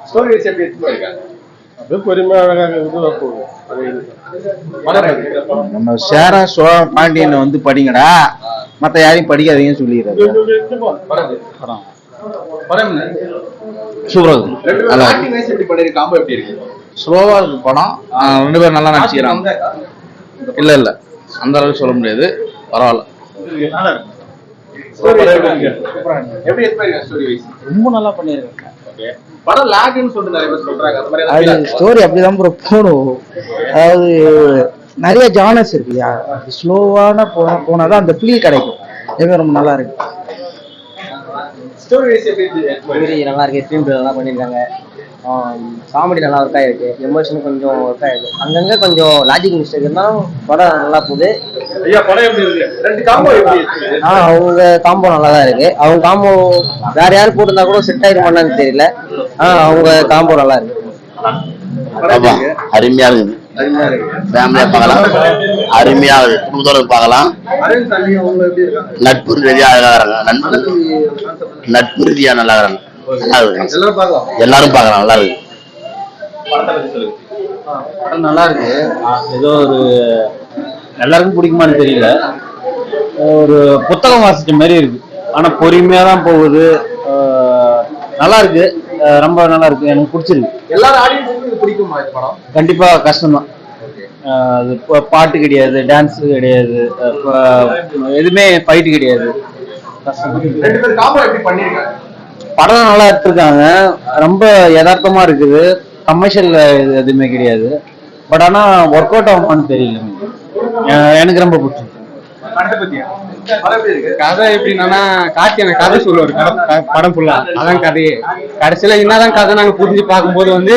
Story wise எப்படி எடுத்துருக்காங்க? அது பொறுமையா அழகாக போகுது. நம்ம சேர சோழ பாண்டியனை வந்து படிங்கடா, மற்ற யாரையும் படிக்காதீங்கன்னு சொல்லிடுறாரு. சூப்பரா இருக்கு, ஸ்லோவா இருக்கு படம். 2 பேரும் நல்லா நடிச்சுக்கிறாங்க. இல்ல இல்ல அந்த அளவுக்கு சொல்ல முடியாது, பரவாயில்ல. ரொம்ப நல்லா பண்ணிருக்காங்க. படம் லாக்னு சொல்லிட்டு நிறைய பேர் சொல்றாங்க. அந்த மாதிரி ஸ்டோரி அப்படிதான் ப்ரோ போகணும். அதாவது நிறைய ஜானர்ஸ் இருக்கு இல்லையா, ஸ்லோவான போனாதான் அந்த ஃபீல் கிடைக்கும். எதுவும் ரொம்ப நல்லா இருக்கு. ஸ்டோரி வைஸ் எப்படி நல்லா இருக்கு. ஸ்க்ரீன் பிளே நல்லா பண்ணியிருக்காங்க. காமெடி நல்லா ஒர்க் ஆயிருக்கு. எமோஷன் கொஞ்சம் ஒர்க் ஆயிருக்கு. அங்கங்க கொஞ்சம் லாஜிக் மிஸ்டேக் இருந்தாலும் படம் நல்லா போகுது. அவங்க காம்போ நல்லா தான் இருக்கு. அவங்க காம்போ வேற யாரும் போட்டிருந்தா கூட செட் ஆயிருமான்னு தெரியல. அவங்க காம்போ நல்லா இருக்கு. அருமையா இருக்குது. ஃபேமிலியா பார்க்கலாம், அருமையா குடும்பத்தோட பார்க்கலாம். நட்பு ரீதியா நட்பு ரீதியா நல்லா இருக்கிறாங்க. எல்லாரும் பார்க்கலாம், நல்லா இருக்கு. படம் நல்லா இருக்கு. ஏதோ ஒரு எல்லாருக்கும் பிடிக்குமான்னு தெரியல, ஒரு புத்தகம் வாசிச்ச மாதிரி இருக்கு. ஆனா பொறுமையா தான் போகுது. நல்லா இருக்கு, ரொம்ப நல்லா இருக்கு. எனக்கு பிடிச்சிருக்கு. எல்லாரும் ஆடியன்ஸுக்கும் பிடிக்குமா இந்த படம்? கண்டிப்பா கஷ்டம்தான். அது பாட்டு கிடையாது, டான்ஸ் கிடையாது, எதுவுமே ஃபைட் கிடையாது. கஷ்டம். 2 பேரும் காம்போ எப்படி பண்ணிருக்காங்க? படம் நல்லா எடுத்திருக்காங்க. ரொம்ப யதார்த்தமா இருக்குது. கமர்ஷியல் எதுவுமே கிடையாது. பட் ஆனா ஒர்க் அவுட் ஆகுமான்னு தெரியல. எனக்கு ரொம்ப பிடிச்சிருக்கு. கதை எப்படின்னா, கார்த்தி எனக்கு கதை சொல்லுவாரு படம் ஃபுல்லா. அதான் கதையே. கடைசியில என்னதான் கதை நாங்க புரிஞ்சு பார்க்கும்போது வந்து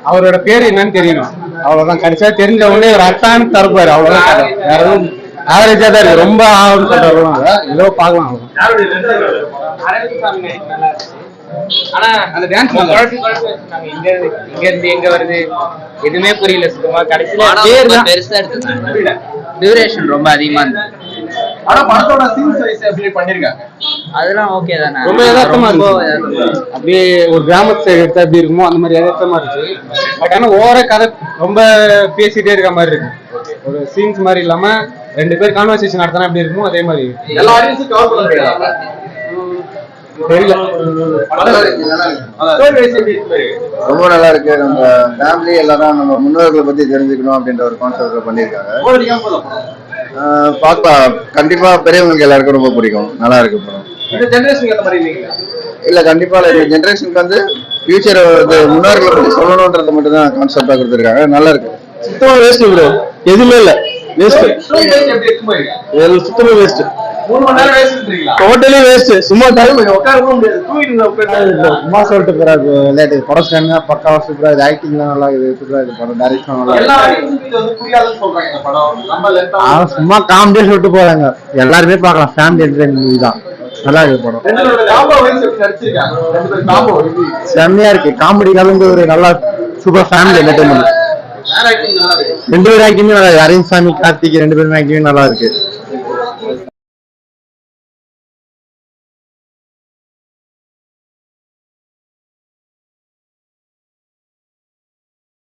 அவரோட பேரு என்னன்னு தெரியணும். அவ்வளவுதான். கடைசியா தெரிஞ்ச உடனே ஒரு அர்த்தான்னு தரப்பாரு. அவ்வளவுதான் கதை. வேற எதுவும் ஆவரேஜா தான் இருக்கு. ரொம்ப ஆகும்னு சொல்றாங்க. ஏதோ பார்க்கலாம். ஆனா அந்த டான்ஸ் இங்க இருந்து எங்க வருது எதுவுமே புரியல சுத்தமா. கடைசியில பெருசா எடுத்துருக்காங்க. டியூரேஷன் ரொம்ப அதிகமா இருந்தது. ஆனா படத்தோட சீன்ஸ் வைஸ் எப்படி பண்ணிருக்காங்க? அதெல்லாம் ஓகே தானே. ரொம்ப யதார்த்தமா இருக்கு. அப்படியே ஒரு கிராமத்து சைடு எடுத்தா எப்படி இருக்குமோ அந்த மாதிரி யதார்த்தமா இருக்கு. பட் ஆனா ஓவர கதை ரொம்ப பேசிட்டே இருக்க மாதிரி இருக்கு. ஒரு சீன்ஸ் மாதிரி இல்லாம 2 பேர் கான்வர்சேஷன் நடத்தினா எப்படி இருக்குமோ அதே மாதிரி எல்லா ஆடியன்ஸும் கவர் பண்ண முடியாது. ரொம்ப நல்லா இருக்கு. நம்ம ஃபேமிலி எல்லாரும் நம்ம முன்னோர்களை பத்தி தெரிஞ்சுக்கணும் அப்படின்ற ஒரு கான்செப்ட்ல பண்ணிருக்காங்க. பார்க்கலாம், கண்டிப்பா பெரியவங்களுக்கு எல்லாருக்கும் ரொம்ப பிடிக்கும். நல்லா இருக்கு படம். இந்த ஜெனரேஷனுக்கு அந்த மாதிரி இல்லைங்களா? இல்ல கண்டிப்பா இந்த ஜெனரேஷனுக்கு வந்து ஃபியூச்சர் முன்னோர்களை பத்தி சொல்லணும்ன்றது மட்டும் தான் கான்செப்டா கொடுத்துருக்காங்க. நல்லா இருக்கு. சுத்தமா வேஸ்ட் ப்ரோ, எதுவுமே இல்ல. வேஸ்ட், சுத்தமா வேஸ்ட். 3 மணி நேரம் வேஸ்ட்ன்றீங்களா? Totally waste. சும்மா டைம் உட்கார முடியாது. சும்மா சொல்லிட்டு போறாரு. படம் ஸ்டாண்டா பக்காவா சூப்பரா இது. ஆக்டிங்லாம் நல்லா இருக்குது. சூப்பரா இது. படம் டைரக்ஷன் நல்லா எல்லா ஆடியன்ஸுக்கும் இது வந்து புரியாதுன்னு சொல்றாங்க. இந்த படம் நம்ம லென்த்தா சும்மா காமெடியா சொல்லிட்டு போறாங்க. எல்லாருமே பார்க்கலாம். ஃபேமிலி என்டர்டைன்மெண்ட் மூவி தான். நல்லா இருக்கு படம். காம்போ வைஸ் எப்படி நடிச்சிருக்காங்க? 2 பேரும் காம்போ எப்படி செம்மையா இருக்கு. காமெடி கலந்து ஒரு நல்லா சூப்பர் ஃபேமிலி என்டர்டைன்மெண்ட். 2 பேரும் ஆக்டிங் நல்லா இருக்கு. அரவிந்த் சாமி, கார்த்திக் 2 பேரும் ஆக்டிங் நல்லா இருக்கு.